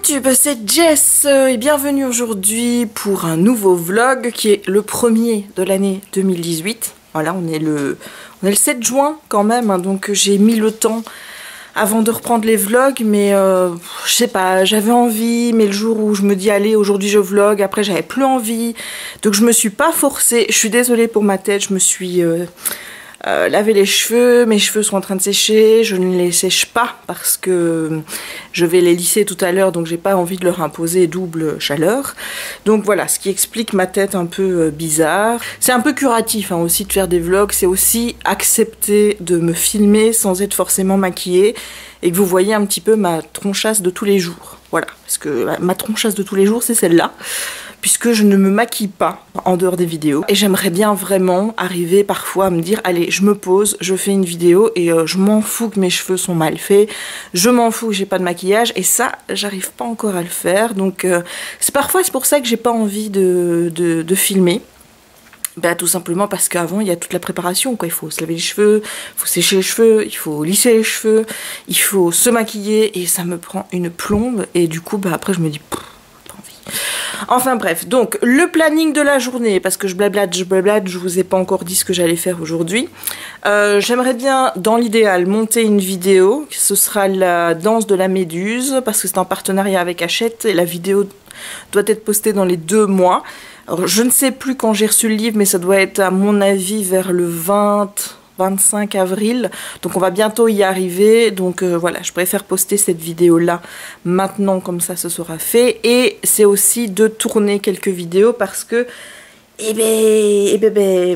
YouTube, c'est Jess et bienvenue aujourd'hui pour un nouveau vlog qui est le premier de l'année 2018. Voilà, on est le 7 juin quand même, hein, donc j'ai mis le temps avant de reprendre les vlogs, mais je sais pas, j'avais envie, mais le jour où je me dis allez aujourd'hui je vlog, après j'avais plus envie, donc je me suis pas forcée. Je suis désolée pour ma tête, je me suis lavé les cheveux, mes cheveux sont en train de sécher, je ne les sèche pas parce que je vais les lisser tout à l'heure, donc j'ai pas envie de leur imposer double chaleur. Donc voilà, ce qui explique ma tête un peu bizarre. C'est un peu curatif hein, aussi de faire des vlogs, c'est aussi accepter de me filmer sans être forcément maquillée et que vous voyez un petit peu ma tronchasse de tous les jours. Voilà, parce que ma tronchasse de tous les jours c'est celle-là, puisque je ne me maquille pas en dehors des vidéos. Et j'aimerais bien vraiment arriver parfois à me dire, allez, je me pose, je fais une vidéo et je m'en fous que mes cheveux sont mal faits, je m'en fous que j'ai pas de maquillage, et ça, j'arrive pas encore à le faire. Donc c'est pour ça que j'ai pas envie de filmer. Bah, tout simplement parce qu'avant il y a toute la préparation quoi. Il faut se laver les cheveux, il faut sécher les cheveux, il faut lisser les cheveux, il faut se maquiller et ça me prend une plombe et du coup bah après je me dis pas envie. Enfin bref, donc le planning de la journée, parce que je blablate, je vous ai pas encore dit ce que j'allais faire aujourd'hui. J'aimerais bien dans l'idéal monter une vidéo, ce sera la danse de la méduse parce que c'est en partenariat avec Hachette et la vidéo doit être postée dans les 2 mois. Alors, je ne sais plus quand j'ai reçu le livre, mais ça doit être à mon avis vers le 25 avril. Donc on va bientôt y arriver. Donc voilà, je préfère poster cette vidéo-là maintenant, comme ça ce sera fait. Et c'est aussi de tourner quelques vidéos parce que,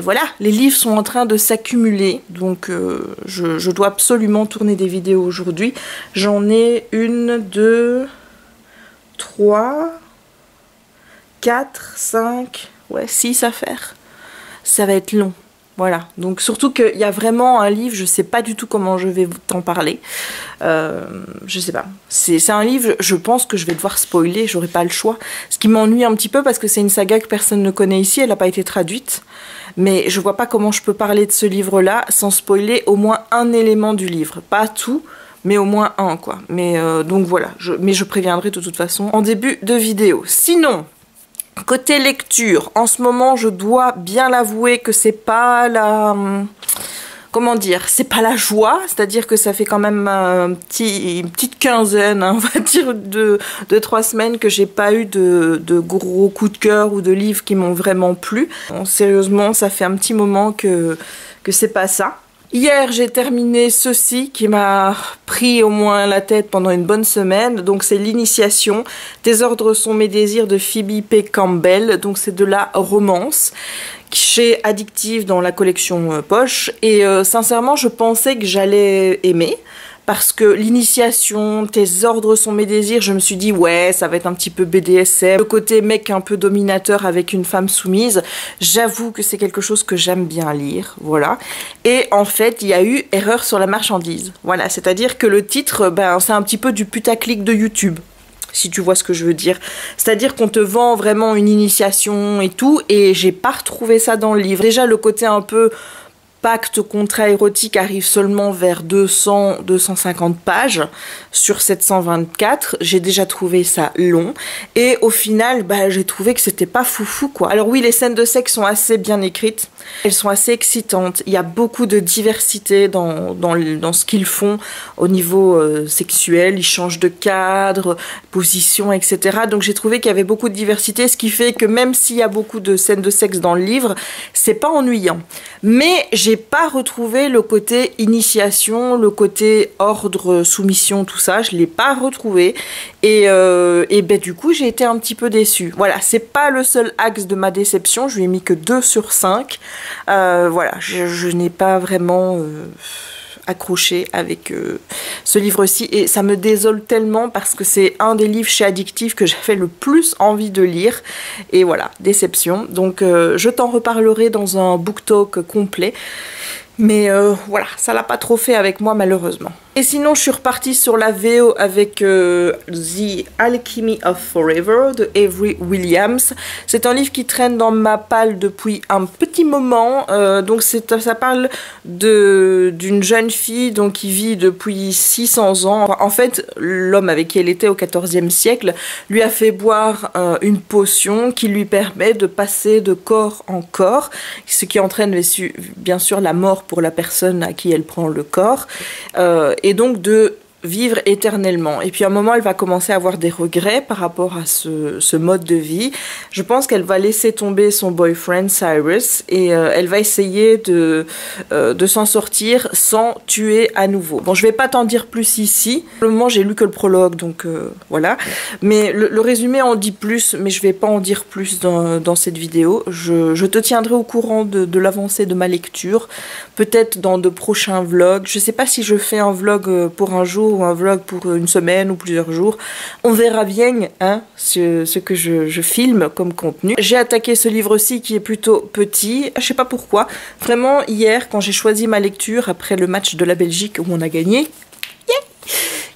voilà, les livres sont en train de s'accumuler. Donc je dois absolument tourner des vidéos aujourd'hui. J'en ai 1, 2, 3... 4, 5, ouais, 6 à faire. Ça va être long. Voilà. Donc surtout qu'il y a vraiment un livre, je sais pas du tout comment je vais t'en parler. Je sais pas. C'est un livre, je pense que je vais devoir spoiler, j'aurai pas le choix. Ce qui m'ennuie un petit peu parce que c'est une saga que personne ne connaît ici, elle n'a pas été traduite. Mais je vois pas comment je peux parler de ce livre-là sans spoiler au moins un élément du livre. Pas tout, mais au moins un, quoi. Mais donc voilà. Mais je préviendrai de toute façon en début de vidéo. Sinon... côté lecture, en ce moment, je dois bien l'avouer que c'est pas la... comment dire, c'est pas la joie, c'est-à-dire que ça fait quand même une petite quinzaine, hein, on va dire, de 3 semaines que j'ai pas eu de gros coups de cœur ou de livres qui m'ont vraiment plu. Bon, sérieusement, ça fait un petit moment que c'est pas ça. Hier, j'ai terminé ceci qui m'a pris au moins la tête pendant une bonne semaine. Donc, c'est l'initiation. Tes ordres sont mes désirs de Phoebe P. Campbell. Donc, c'est de la romance chez Addictive dans la collection Poche. Et sincèrement, je pensais que j'allais aimer. Parce que l'initiation, tes ordres sont mes désirs, je me suis dit ouais, ça va être un petit peu BDSM. Le côté mec un peu dominateur avec une femme soumise, j'avoue que c'est quelque chose que j'aime bien lire, voilà. Et en fait, il y a eu erreur sur la marchandise. Voilà, c'est-à-dire que le titre, ben, c'est un petit peu du putaclic de YouTube. Si tu vois ce que je veux dire. C'est-à-dire qu'on te vend vraiment une initiation et tout, et j'ai pas retrouvé ça dans le livre. Déjà, le côté un peu... pacte, contrat érotique arrive seulement vers 200-250 pages sur 724. J'ai déjà trouvé ça long. Et au final, bah, j'ai trouvé que c'était pas foufou, quoi. Alors oui, les scènes de sexe sont assez bien écrites. Elles sont assez excitantes. Il y a beaucoup de diversité dans ce qu'ils font au niveau sexuel. Ils changent de cadre, position, etc. Donc j'ai trouvé qu'il y avait beaucoup de diversité, ce qui fait que même s'il y a beaucoup de scènes de sexe dans le livre, c'est pas ennuyant. Mais j'ai pas retrouvé le côté initiation, le côté ordre, soumission, tout ça, je l'ai pas retrouvé et ben du coup j'ai été un petit peu déçue. Voilà, c'est pas le seul axe de ma déception, je lui ai mis que 2 sur 5. Voilà, je n'ai pas vraiment accroché avec ce livre-ci et ça me désole tellement parce que c'est un des livres chez Addictive que j'avais le plus envie de lire et voilà, déception. Donc je t'en reparlerai dans un book talk complet mais voilà, ça l'a pas trop fait avec moi malheureusement. Et sinon, je suis repartie sur la VO avec The Alchemy of Forever de Avery Williams. C'est un livre qui traîne dans ma palle depuis un petit moment. Donc ça parle d'une jeune fille donc, qui vit depuis 600 ans. En fait, l'homme avec qui elle était au XIVe siècle lui a fait boire une potion qui lui permet de passer de corps en corps, ce qui entraîne bien sûr la mort pour la personne à qui elle prend le corps. Et donc de vivre éternellement. Et puis à un moment, elle va commencer à avoir des regrets par rapport à ce mode de vie. Je pense qu'elle va laisser tomber son boyfriend Cyrus et elle va essayer de s'en sortir sans tuer à nouveau. Bon, je vais pas t'en dire plus ici. Pour le moment, j'ai lu que le prologue, donc voilà. Mais le résumé en dit plus, mais je vais pas en dire plus dans cette vidéo. Je te tiendrai au courant de l'avancée de ma lecture. Peut-être dans de prochains vlogs. Je sais pas si je fais un vlog pour un jour ou un vlog pour une semaine ou plusieurs jours. On verra bien hein, ce que je filme comme contenu. J'ai attaqué ce livre-ci qui est plutôt petit. Je sais pas pourquoi. Vraiment, hier, quand j'ai choisi ma lecture après le match de la Belgique où on a gagné,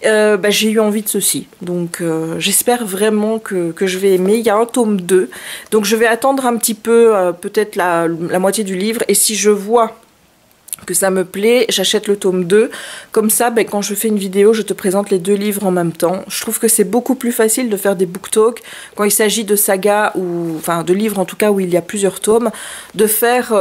j'ai eu envie de ceci. Donc j'espère vraiment que je vais aimer. Il y a un tome 2. Donc je vais attendre un petit peu, peut-être la moitié du livre. Et si je vois que ça me plaît, j'achète le tome 2. Comme ça, quand je fais une vidéo, je te présente les deux livres en même temps. Je trouve que c'est beaucoup plus facile de faire des book talks quand il s'agit de sagas, ou enfin de livres en tout cas où il y a plusieurs tomes, de faire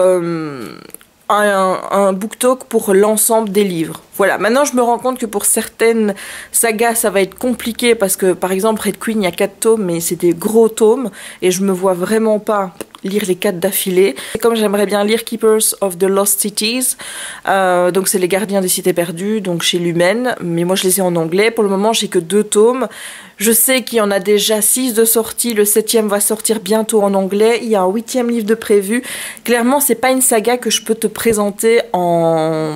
un book talk pour l'ensemble des livres. Voilà, maintenant je me rends compte que pour certaines sagas ça va être compliqué parce que par exemple Red Queen il y a 4 tomes mais c'est des gros tomes et je me vois vraiment pas lire les 4 d'affilée. Comme j'aimerais bien lire Keepers of the Lost Cities, donc c'est les gardiens des cités perdues, donc chez Lumen, mais moi je les ai en anglais. Pour le moment j'ai que 2 tomes. Je sais qu'il y en a déjà 6 de sortie, le 7e va sortir bientôt en anglais, il y a un 8e livre de prévu. Clairement c'est pas une saga que je peux te présenter en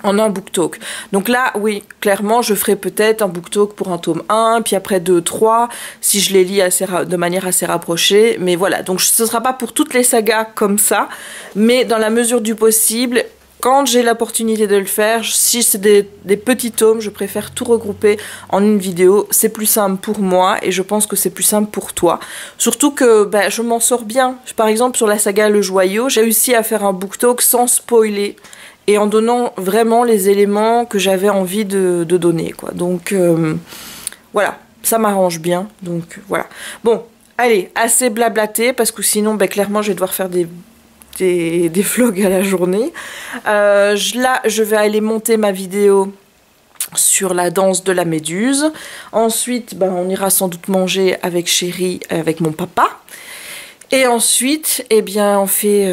un book talk. Donc là, oui, clairement, je ferai peut-être un book talk pour un tome 1, puis après 2, 3, si je les lis de manière assez rapprochée. Mais voilà, donc ce ne sera pas pour toutes les sagas comme ça, mais dans la mesure du possible, quand j'ai l'opportunité de le faire, si c'est des petits tomes, je préfère tout regrouper en une vidéo. C'est plus simple pour moi et je pense que c'est plus simple pour toi. Surtout que je m'en sors bien. Par exemple, sur la saga Le Joyau, j'ai réussi à faire un book talk sans spoiler et en donnant vraiment les éléments que j'avais envie de donner, quoi. Donc, voilà, ça m'arrange bien. Donc, voilà. Bon, allez, assez blablaté parce que sinon, clairement, je vais devoir faire des vlogs à la journée. Là, je vais aller monter ma vidéo sur la danse de la méduse. Ensuite, on ira sans doute manger avec Chéri, avec mon papa. Et ensuite, eh bien, on fait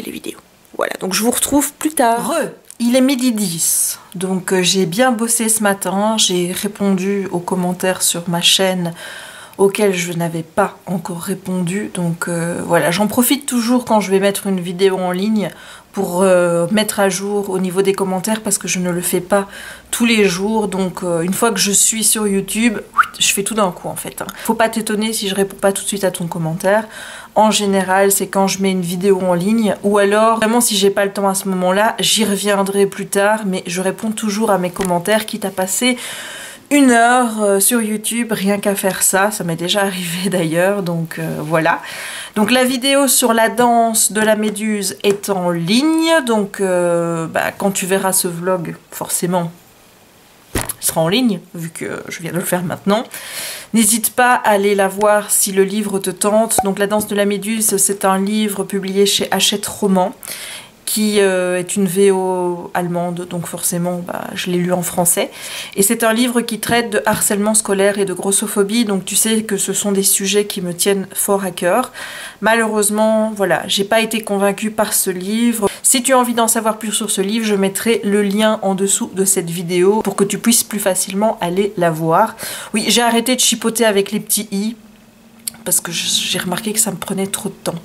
les vidéos. Voilà, donc je vous retrouve plus tard. Il est 12h10, donc j'ai bien bossé ce matin. J'ai répondu aux commentaires sur ma chaîne auxquels je n'avais pas encore répondu. Donc voilà, j'en profite toujours quand je vais mettre une vidéo en ligne pour mettre à jour au niveau des commentaires parce que je ne le fais pas tous les jours. Donc une fois que je suis sur YouTube, je fais tout d'un coup en fait. Faut pas t'étonner si je réponds pas tout de suite à ton commentaire. En général, c'est quand je mets une vidéo en ligne ou alors, vraiment si j'ai pas le temps à ce moment-là, j'y reviendrai plus tard. Mais je réponds toujours à mes commentaires, quitte à passer 1 heure sur YouTube, rien qu'à faire ça. Ça m'est déjà arrivé d'ailleurs, donc voilà. Donc la vidéo sur la danse de la méduse est en ligne. Donc quand tu verras ce vlog, forcément, il sera en ligne, vu que je viens de le faire maintenant. N'hésite pas à aller la voir si le livre te tente. Donc La danse de la méduse, c'est un livre publié chez Hachette Roman, qui est une VO allemande, donc forcément je l'ai lu en français. Et c'est un livre qui traite de harcèlement scolaire et de grossophobie, donc tu sais que ce sont des sujets qui me tiennent fort à cœur. Malheureusement, voilà, j'ai pas été convaincue par ce livre. Si tu as envie d'en savoir plus sur ce livre, je mettrai le lien en dessous de cette vidéo pour que tu puisses plus facilement aller la voir. Oui, j'ai arrêté de chipoter avec les petits i, parce que j'ai remarqué que ça me prenait trop de temps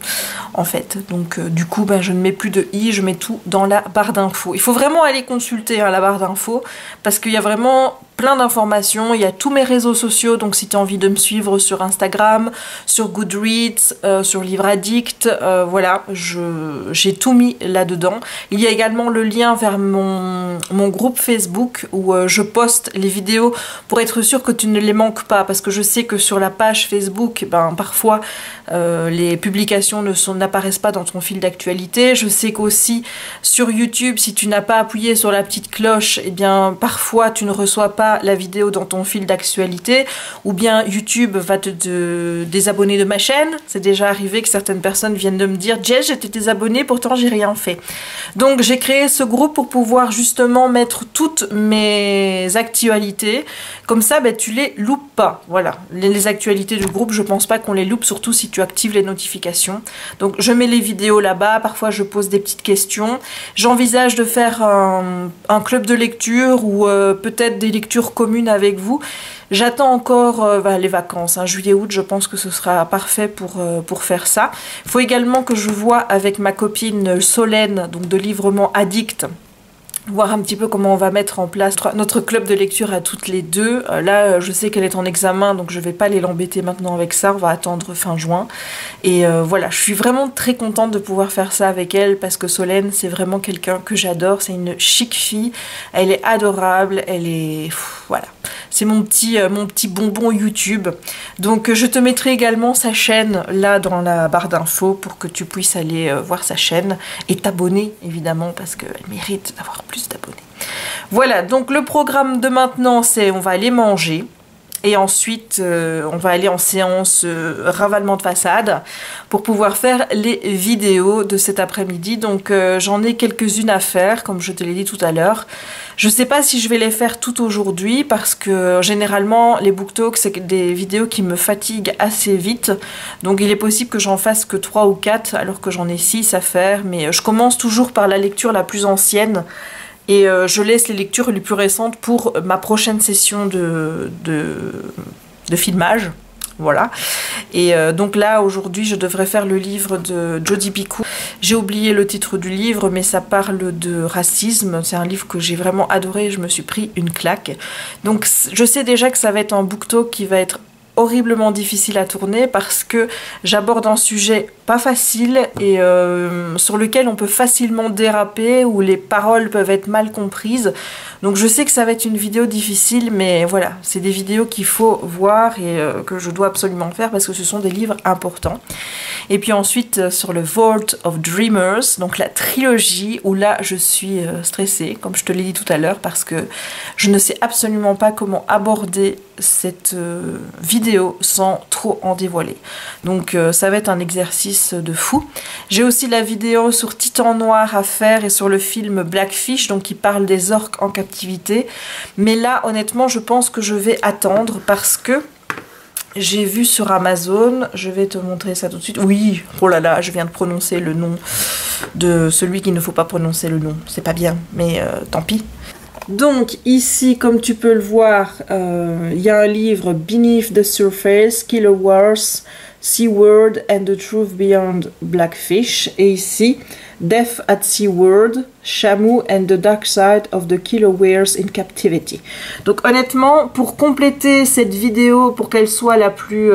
en fait. Donc du coup je ne mets plus de i, je mets tout dans la barre d'infos. Il faut vraiment aller consulter la barre d'infos parce qu'il y a vraiment plein d'informations, il y a tous mes réseaux sociaux, donc si tu as envie de me suivre sur Instagram, sur Goodreads, sur Livre Addict, voilà, j'ai tout mis là-dedans. Il y a également le lien vers mon groupe Facebook où je poste les vidéos pour être sûr que tu ne les manques pas, parce que je sais que sur la page Facebook, ben, parfois les publications n'apparaissent pas dans ton fil d'actualité. Je sais qu'aussi sur YouTube, si tu n'as pas appuyé sur la petite cloche, eh bien parfois tu ne reçois pas la vidéo dans ton fil d'actualité, ou bien YouTube va te désabonner de ma chaîne. C'est déjà arrivé que certaines personnes viennent de me dire Jess, j'étais désabonnée, pourtant j'ai rien fait. Donc j'ai créé ce groupe pour pouvoir justement mettre toutes mes actualités, comme ça ben, tu les loupes pas. Voilà, les actualités du groupe, je pense pas qu'on les loupe, surtout si tu actives les notifications. Donc je mets les vidéos là-bas, parfois je pose des petites questions. J'envisage de faire un club de lecture ou peut-être des lectures communes avec vous. J'attends encore les vacances, hein, juillet-août, je pense que ce sera parfait pour faire ça. Il faut également que je vois avec ma copine Solène, donc de Livrement Addict, voir un petit peu comment on va mettre en place notre club de lecture à toutes les deux. Là, je sais qu'elle est en examen, donc je vais pas aller l'embêter maintenant avec ça. On va attendre fin juin. Et voilà, je suis vraiment très contente de pouvoir faire ça avec elle, parce que Solène, c'est vraiment quelqu'un que j'adore. C'est une chic fille. Elle est adorable. Elle est... voilà. C'est mon petit bonbon YouTube. Donc je te mettrai également sa chaîne là dans la barre d'infos pour que tu puisses aller voir sa chaîne et t'abonner évidemment, parce qu'elle mérite d'avoir plus d'abonnés. Voilà, donc le programme de maintenant, c'est on va aller manger. Et ensuite, on va aller en séance ravalement de façade pour pouvoir faire les vidéos de cet après-midi. Donc j'en ai quelques-unes à faire, comme je te l'ai dit tout à l'heure. Je ne sais pas si je vais les faire toutes aujourd'hui, parce que généralement, les BookTalks, c'est des vidéos qui me fatiguent assez vite. Donc il est possible que j'en fasse que 3 ou 4, alors que j'en ai 6 à faire. Mais je commence toujours par la lecture la plus ancienne. Et je laisse les lectures les plus récentes pour ma prochaine session de filmage. Voilà. Et donc là, aujourd'hui, je devrais faire le livre de Jodi Picoult. J'ai oublié le titre du livre, mais ça parle de racisme. C'est un livre que j'ai vraiment adoré et je me suis pris une claque. Donc je sais déjà que ça va être un BookTalk qui va être horriblement difficile à tourner, parce que j'aborde un sujet pas facile et sur lequel on peut facilement déraper, où les paroles peuvent être mal comprises. Donc je sais que ça va être une vidéo difficile, mais voilà, c'est des vidéos qu'il faut voir et que je dois absolument faire, parce que ce sont des livres importants. Et puis ensuite sur le Vault of Dreamers, donc la trilogie, où là je suis stressée, comme je te l'ai dit tout à l'heure, parce que je ne sais absolument pas comment aborder cette vidéo sans trop en dévoiler. Donc ça va être un exercice de fou. J'ai aussi la vidéo sur Titan Noir à faire et sur le film Blackfish, donc qui parle des orques en captivité. Mais là, honnêtement, je pense que je vais attendre, parce que j'ai vu sur Amazon, je vais te montrer ça tout de suite. Oui, oh là là, je viens de prononcer le nom de celui qu'il ne faut pas prononcer le nom. C'est pas bien, mais tant pis. Donc ici, comme tu peux le voir, il y a un livre Beneath the Surface, Killer Wars, SeaWorld and the Truth Beyond Blackfish. Et ici, Death at SeaWorld, Shamu and the Dark Side of the Killer Whales in Captivity. Donc honnêtement, pour compléter cette vidéo, pour qu'elle soit la plus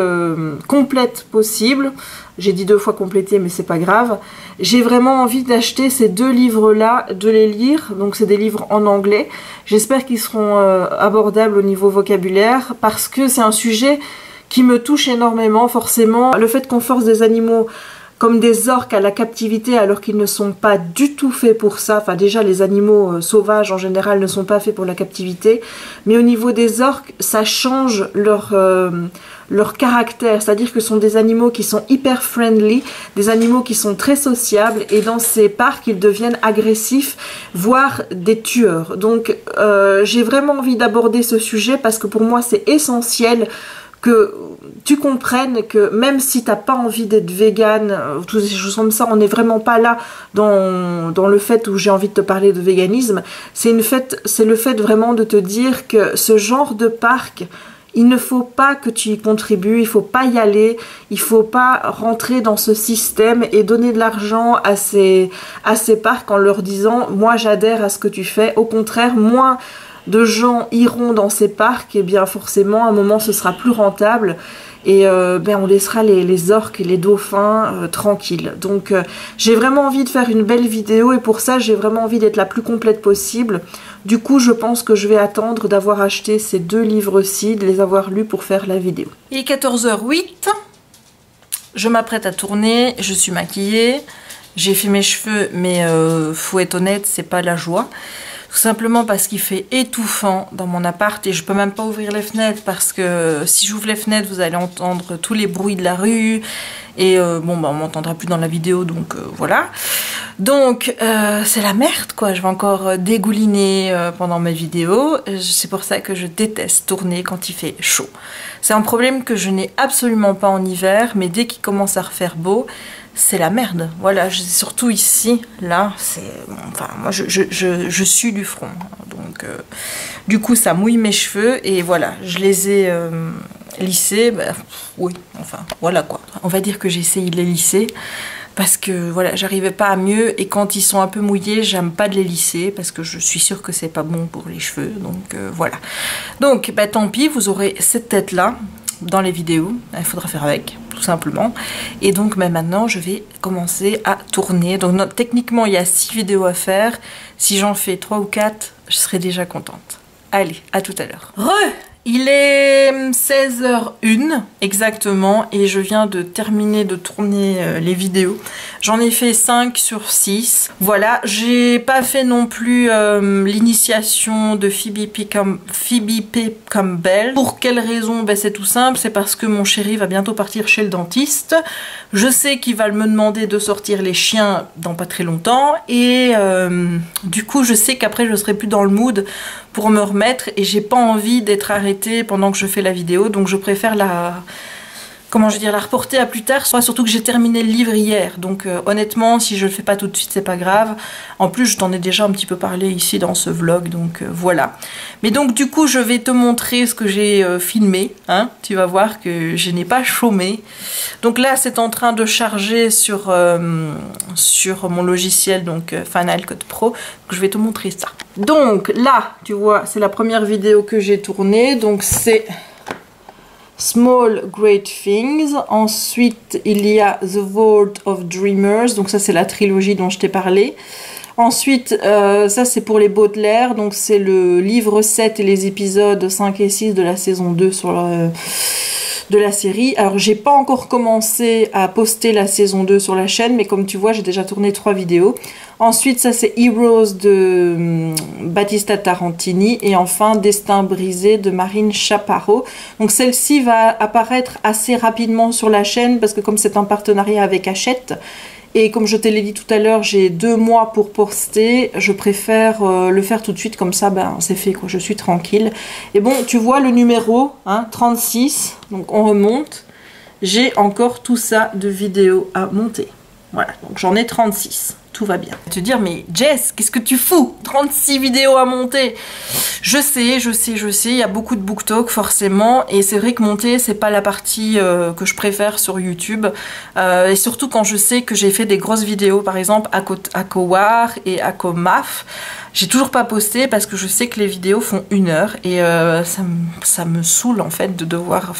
complète possible, j'ai dit 2 fois compléter, mais c'est pas grave, j'ai vraiment envie d'acheter ces 2 livres-là, de les lire. Donc c'est des livres en anglais. J'espère qu'ils seront abordables au niveau vocabulaire, parce que c'est un sujet qui me touche énormément, forcément. Le fait qu'on force des animaux comme des orques à la captivité alors qu'ils ne sont pas du tout faits pour ça. Enfin déjà les animaux sauvages en général ne sont pas faits pour la captivité, mais au niveau des orques, ça change leur caractère, c'est-à-dire que ce sont des animaux qui sont hyper friendly, des animaux qui sont très sociables, et dans ces parcs ils deviennent agressifs, voire des tueurs. Donc j'ai vraiment envie d'aborder ce sujet, parce que pour moi c'est essentiel que tu comprennes que même si t'as pas envie d'être vegan, toutes ces choses comme ça, on n'est vraiment pas là dans le fait où j'ai envie de te parler de véganisme. C'est le fait vraiment de te dire que ce genre de parc, il ne faut pas que tu y contribues, il faut pas y aller, il faut pas rentrer dans ce système et donner de l'argent à ces parcs en leur disant « moi j'adhère à ce que tu fais ». Au contraire, moi de gens iront dans ces parcs, et bien forcément à un moment ce sera plus rentable. Et on laissera les orques et les dauphins tranquilles. Donc j'ai vraiment envie de faire une belle vidéo et pour ça j'ai vraiment envie d'être la plus complète possible. Du coup je pense que je vais attendre d'avoir acheté ces 2 livres-ci, de les avoir lus pour faire la vidéo. Il est 14h08, je m'apprête à tourner, je suis maquillée, j'ai fait mes cheveux mais faut être honnête, c'est pas la joie. Tout simplement parce qu'il fait étouffant dans mon appart et je peux même pas ouvrir les fenêtres parce que si j'ouvre les fenêtres vous allez entendre tous les bruits de la rue et on m'entendra plus dans la vidéo donc voilà. Donc c'est la merde quoi, je vais encore dégouliner pendant mes vidéos, c'est pour ça que je déteste tourner quand il fait chaud. C'est un problème que je n'ai absolument pas en hiver mais dès qu'il commence à refaire beau, c'est la merde, voilà, surtout ici, là, c'est, enfin, moi je sue du front, donc du coup ça mouille mes cheveux et voilà, je les ai lissés, oui, enfin, voilà quoi, on va dire que j'ai essayé de les lisser, parce que voilà, j'arrivais pas à mieux et quand ils sont un peu mouillés, j'aime pas de les lisser, parce que je suis sûre que c'est pas bon pour les cheveux, donc voilà. Donc, tant pis, vous aurez cette tête-là, dans les vidéos, il faudra faire avec, tout simplement. Et donc maintenant je vais commencer à tourner. Donc techniquement il y a 6 vidéos à faire. Si j'en fais 3 ou 4, je serai déjà contente. Allez, à tout à l'heure. Il est 16h01 exactement et je viens de terminer de tourner les vidéos. J'en ai fait 5 sur 6. Voilà, j'ai pas fait non plus l'initiation de Phoebe P. Campbell. Pour quelle raison? C'est tout simple, c'est parce que mon chéri va bientôt partir chez le dentiste. Je sais qu'il va me demander de sortir les chiens dans pas très longtemps et du coup je sais qu'après je serai plus dans le mood pour me remettre et j'ai pas envie d'être arrêtée pendant que je fais la vidéo, donc je préfère la reporter à plus tard, surtout que j'ai terminé le livre hier, donc honnêtement si je le fais pas tout de suite c'est pas grave. En plus je t'en ai déjà un petit peu parlé ici dans ce vlog, donc voilà. Mais donc du coup je vais te montrer ce que j'ai filmé, hein. Tu vas voir que je n'ai pas chômé. Donc là c'est en train de charger sur mon logiciel, donc Final Cut Pro, donc je vais te montrer ça. Donc là tu vois c'est la première vidéo que j'ai tournée, donc c'est Small Great Things. Ensuite il y a The Vault of Dreamers, donc ça c'est la trilogie dont je t'ai parlé. Ensuite ça c'est pour les Baudelaire, donc c'est le livre 7 et les épisodes 5 et 6 de la saison 2 de la série. Alors j'ai pas encore commencé à poster la saison 2 sur la chaîne, mais comme tu vois j'ai déjà tourné 3 vidéos. Ensuite ça c'est Heroes de Battista Tarantini et enfin Destin brisé de Marine Chaparro. Donc celle-ci va apparaître assez rapidement sur la chaîne parce que comme c'est un partenariat avec Hachette et comme je te l'ai dit tout à l'heure, j'ai 2 mois pour poster, je préfère le faire tout de suite, comme ça c'est fait quoi, je suis tranquille. Et bon tu vois le numéro, hein, 36, donc on remonte, j'ai encore tout ça de vidéos à monter. Voilà, donc j'en ai 36. Tout va bien. Te dire, mais Jess, qu'est-ce que tu fous? 36 vidéos à monter. Je sais, il y a beaucoup de BookTok forcément, et c'est vrai que monter, c'est pas la partie que je préfère sur YouTube, et surtout quand je sais que j'ai fait des grosses vidéos, par exemple à Kowar et à Komaf. J'ai toujours pas posté parce que je sais que les vidéos font 1 heure et ça me saoule en fait de devoir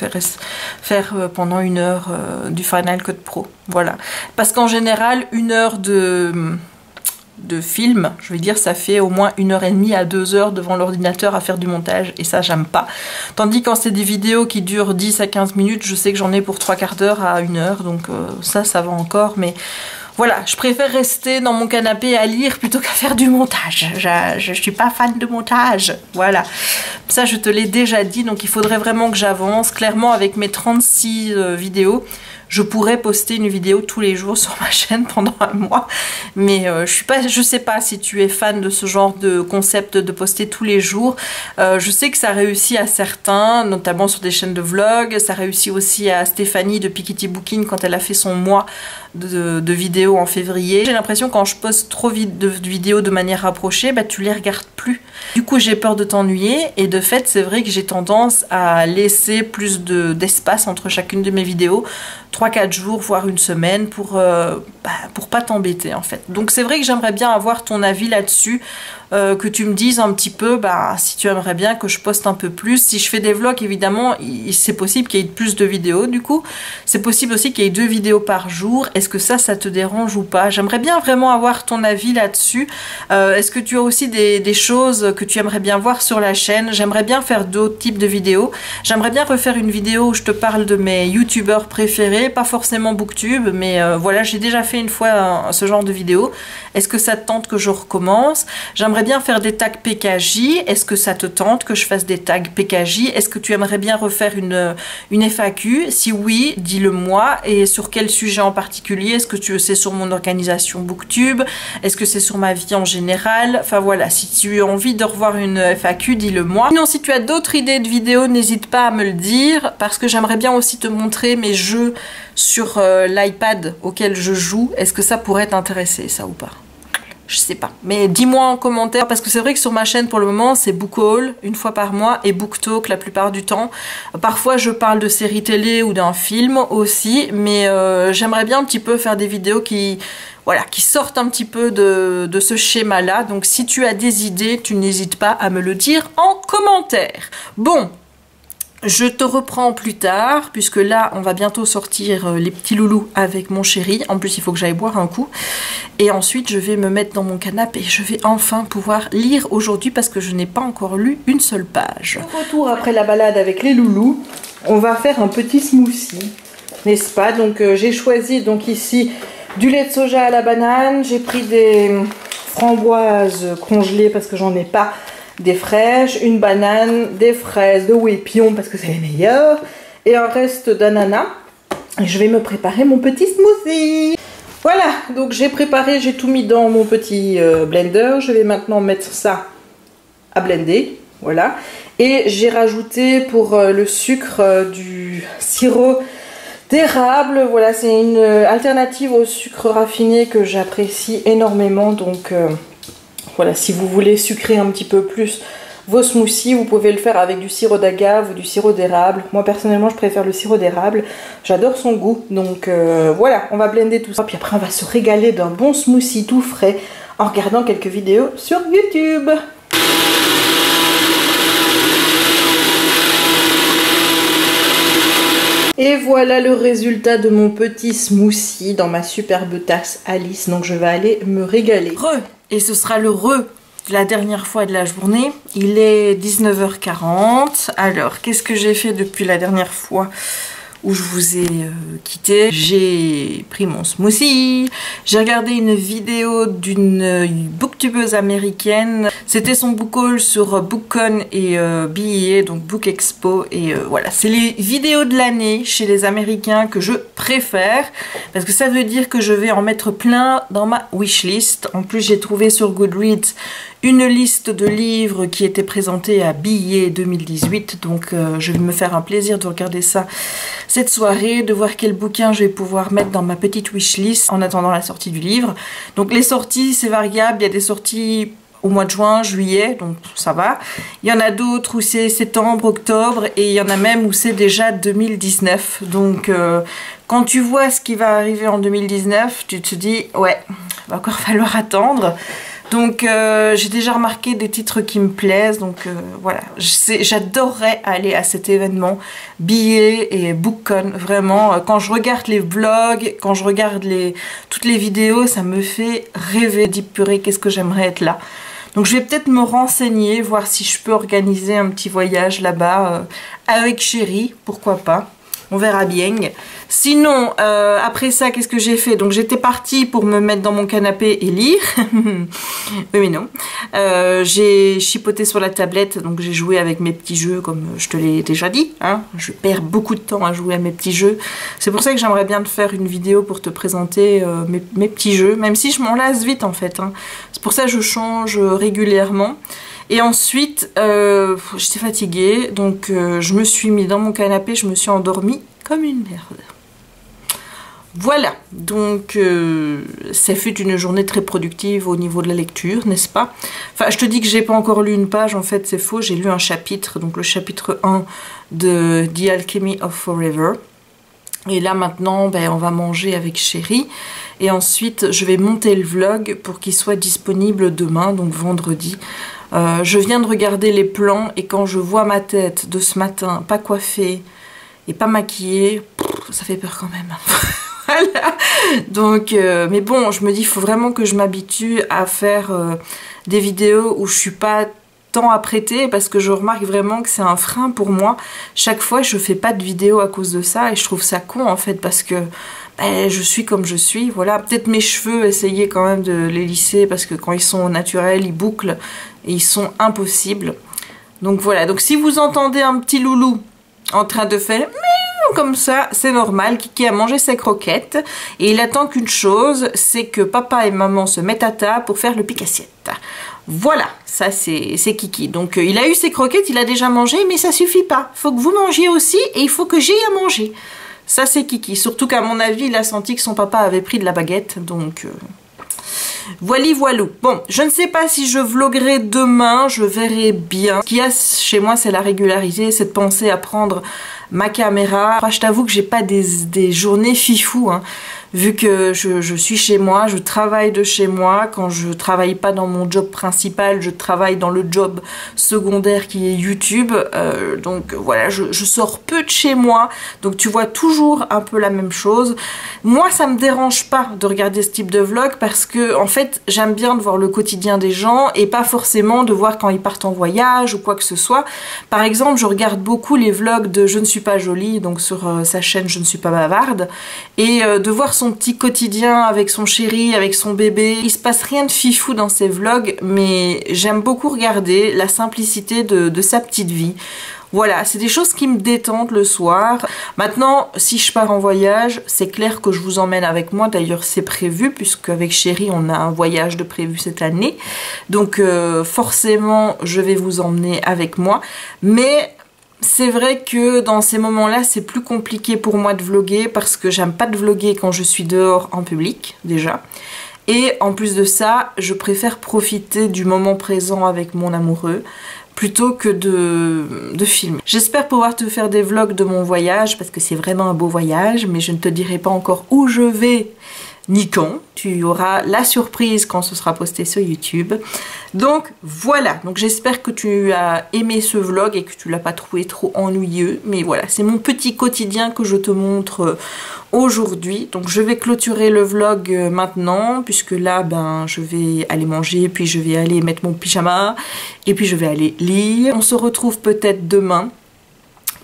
faire pendant 1 heure du Final Cut Pro. Voilà. Parce qu'en général, 1 heure de film, je veux dire, ça fait au moins 1h30 à 2 heures devant l'ordinateur à faire du montage et ça j'aime pas. Tandis quand c'est des vidéos qui durent 10 à 15 minutes, je sais que j'en ai pour 3/4 d'heure à 1 heure, donc ça va encore, mais voilà, je préfère rester dans mon canapé à lire plutôt qu'à faire du montage. Je suis pas fan de montage, voilà. Ça, je te l'ai déjà dit, donc il faudrait vraiment que j'avance. Clairement, avec mes 36 vidéos, je pourrais poster une vidéo tous les jours sur ma chaîne pendant 1 mois. Mais je sais pas si tu es fan de ce genre de concept de poster tous les jours. Je sais que ça réussit à certains, notamment sur des chaînes de vlog. Ça réussit aussi à Stéphanie de Piketty Booking quand elle a fait son mois de vidéos en février. J'ai l'impression quand je poste trop vite de vidéos de manière rapprochée, tu les regardes plus. Du coup j'ai peur de t'ennuyer et de fait c'est vrai que j'ai tendance à laisser plus d'espace entre chacune de mes vidéos, 3-4 jours voire 1 semaine pour pas t'embêter en fait. Donc c'est vrai que j'aimerais bien avoir ton avis là-dessus. que tu me dises un petit peu si tu aimerais bien que je poste un peu plus. Si je fais des vlogs, évidemment, c'est possible qu'il y ait plus de vidéos du coup. C'est possible aussi qu'il y ait 2 vidéos par jour. Est-ce que ça te dérange ou pas? J'aimerais bien vraiment avoir ton avis là-dessus. Est-ce que tu as aussi des choses que tu aimerais bien voir sur la chaîne? J'aimerais bien faire d'autres types de vidéos. J'aimerais bien refaire une vidéo où je te parle de mes youtubeurs préférés, pas forcément booktube, mais voilà, j'ai déjà fait une fois ce genre de vidéo. Est-ce que ça te tente que je recommence? J'aimerais bien faire des tags PKJ. Est-ce que ça te tente que je fasse des tags PKJ? Est-ce que tu aimerais bien refaire une FAQ? Si oui, dis-le moi. Et sur quel sujet en particulier? Est-ce que c'est sur mon organisation booktube? Est-ce que c'est sur ma vie en général? Enfin voilà, si tu as envie de revoir une FAQ, dis-le moi. Sinon, si tu as d'autres idées de vidéos, n'hésite pas à me le dire, parce que j'aimerais bien aussi te montrer mes jeux sur l'iPad auquel je joue. Est-ce que ça pourrait t'intéresser, ça ou pas? Je sais pas. Mais dis-moi en commentaire, parce que c'est vrai que sur ma chaîne pour le moment, c'est Book Haul une fois par mois et Book Talk la plupart du temps. Parfois, je parle de séries télé ou d'un film aussi, mais j'aimerais bien un petit peu faire des vidéos qui sortent un petit peu de ce schéma-là. Donc, si tu as des idées, tu n'hésites pas à me le dire en commentaire. Bon. Je te reprends plus tard, puisque là, on va bientôt sortir les petits loulous avec mon chéri. En plus, il faut que j'aille boire un coup. Et ensuite, je vais me mettre dans mon canapé et je vais enfin pouvoir lire aujourd'hui parce que je n'ai pas encore lu une seule page. Retour après la balade avec les loulous. On va faire un petit smoothie, n'est-ce pas? Donc, j'ai choisi donc ici du lait de soja à la banane. J'ai pris des framboises congelées parce que j'en ai pas. Des fraîches, une banane, des fraises, de Ouépion parce que c'est les meilleures et un reste d'ananas. Et je vais me préparer mon petit smoothie. Voilà, donc j'ai tout mis dans mon petit blender. Je vais maintenant mettre ça à blender, voilà. Et j'ai rajouté pour le sucre du sirop d'érable. Voilà, c'est une alternative au sucre raffiné que j'apprécie énormément, donc... Voilà, si vous voulez sucrer un petit peu plus vos smoothies, vous pouvez le faire avec du sirop d'agave ou du sirop d'érable. Moi, personnellement, je préfère le sirop d'érable. J'adore son goût. Donc, voilà, on va blender tout ça. Puis après, on va se régaler d'un bon smoothie tout frais en regardant quelques vidéos sur YouTube. Et voilà le résultat de mon petit smoothie dans ma superbe tasse Alice. Donc, je vais aller me régaler. Et ce sera le de la dernière fois de la journée. Il est 19h40. Alors, qu'est-ce que j'ai fait depuis la dernière fois où je vous ai quitté? J'ai pris mon smoothie, j'ai regardé une vidéo d'une booktubeuse américaine. C'était son book haul sur BookCon et BEA, donc Book Expo. Et voilà, c'est les vidéos de l'année chez les Américains que je préfère, parce que ça veut dire que je vais en mettre plein dans ma wishlist. En plus, j'ai trouvé sur Goodreads une liste de livres qui était présentée à BEA 2018, donc je vais me faire un plaisir de regarder ça cette soirée, de voir quel bouquin je vais pouvoir mettre dans ma petite wishlist en attendant la sortie du livre. Donc les sorties, c'est variable, il y a des sorties au mois de juin, juillet, donc ça va. Il y en a d'autres où c'est septembre, octobre, et il y en a même où c'est déjà 2019. Donc quand tu vois ce qui va arriver en 2019, tu te dis, ouais, il va encore falloir attendre. Donc j'ai déjà remarqué des titres qui me plaisent, donc voilà, j'adorerais aller à cet événement BEA et BookCon, vraiment. Quand je regarde les vlogs, quand je regarde toutes les vidéos, ça me fait rêver. Dis purée, qu'est-ce que j'aimerais être là. Donc je vais peut-être me renseigner, voir si je peux organiser un petit voyage là-bas avec chéri, pourquoi pas. On verra bien. Sinon, après ça, qu'est-ce que j'ai fait? Donc j'étais partie pour me mettre dans mon canapé et lire. Oui mais non. J'ai chipoté sur la tablette, donc j'ai joué avec mes petits jeux comme je te l'ai déjà dit. Hein. Je perds beaucoup de temps à jouer à mes petits jeux. C'est pour ça que j'aimerais bien te faire une vidéo pour te présenter mes petits jeux, même si je m'en lasse vite en fait. Hein. C'est pour ça que je change régulièrement. Et ensuite, j'étais fatiguée, donc je me suis mis dans mon canapé, je me suis endormie comme une merde. Voilà, donc ça fut une journée très productive au niveau de la lecture, n'est-ce pas? Enfin, je te dis que j'ai pas encore lu une page, en fait c'est faux, j'ai lu un chapitre, donc le chapitre 1 de The Alchemy of Forever. Et là maintenant, on va manger avec Chéri. Et ensuite, je vais monter le vlog pour qu'il soit disponible demain, donc vendredi. Je viens de regarder les plans et quand je vois ma tête de ce matin, pas coiffée et pas maquillée, ça fait peur quand même. Voilà. Donc, mais bon, je me dis, il faut vraiment que je m'habitue à faire des vidéos où je suis pas tant apprêtée parce que je remarque vraiment que c'est un frein pour moi. Chaque fois, je fais pas de vidéo à cause de ça et je trouve ça con en fait parce que je suis comme je suis. Voilà, peut-être mes cheveux, essayez quand même de les lisser parce que quand ils sont naturels, ils bouclent et ils sont impossibles. Donc voilà, donc si vous entendez un petit loulou en train de faire comme ça, c'est normal. Kiki a mangé ses croquettes et il attend qu'une chose, c'est que papa et maman se mettent à table pour faire le pique-assiette. Voilà, ça c'est Kiki. Donc il a eu ses croquettes, il a déjà mangé, mais ça suffit pas. Faut que vous mangiez aussi et il faut que j'aie à manger. Ça c'est Kiki. Surtout qu'à mon avis, il a senti que son papa avait pris de la baguette, donc... Voili voilou. Bon, je ne sais pas si je vloguerai demain, je verrai bien. Ce qu'il y a chez moi, c'est la régularité, c'est de penser à prendre ma caméra. Enfin, je t'avoue que j'ai pas des journées fifou, hein. Vu que je suis chez moi, je travaille de chez moi. Quand je travaille pas dans mon job principal, je travaille dans le job secondaire qui est YouTube. Donc voilà, je sors peu de chez moi. Donc tu vois toujours un peu la même chose. Moi, ça me dérange pas de regarder ce type de vlog parce que en fait, j'aime bien de voir le quotidien des gens et pas forcément de voir quand ils partent en voyage ou quoi que ce soit. Par exemple, je regarde beaucoup les vlogs de Je ne suis pas jolie, donc sur sa chaîne Je ne suis pas bavarde, et de voir son petit quotidien avec son chéri, avec son bébé. Il se passe rien de fifou dans ses vlogs, mais j'aime beaucoup regarder la simplicité de sa petite vie. Voilà, c'est des choses qui me détendent le soir. Maintenant, si je pars en voyage, c'est clair que je vous emmène avec moi. D'ailleurs, c'est prévu, puisque avec Chéri, on a un voyage de prévu cette année. Donc, forcément, je vais vous emmener avec moi. Mais... c'est vrai que dans ces moments-là, c'est plus compliqué pour moi de vlogger parce que j'aime pas de vlogger quand je suis dehors en public, déjà. Et en plus de ça, je préfère profiter du moment présent avec mon amoureux plutôt que de filmer. J'espère pouvoir te faire des vlogs de mon voyage parce que c'est vraiment un beau voyage, mais je ne te dirai pas encore où je vais ni quand. Tu auras la surprise quand ce sera posté sur YouTube. Donc voilà, donc j'espère que tu as aimé ce vlog et que tu l'as pas trouvé trop ennuyeux. Mais voilà, c'est mon petit quotidien que je te montre aujourd'hui. Donc je vais clôturer le vlog maintenant, puisque là je vais aller manger, puis je vais aller mettre mon pyjama et puis je vais aller lire. On se retrouve peut-être demain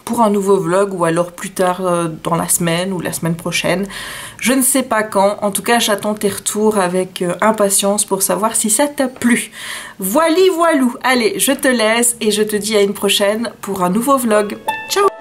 pour un nouveau vlog ou alors plus tard dans la semaine ou la semaine prochaine. Je ne sais pas quand. En tout cas, j'attends tes retours avec impatience pour savoir si ça t'a plu. Voili voilou. Allez, je te laisse et je te dis à une prochaine pour un nouveau vlog. Ciao!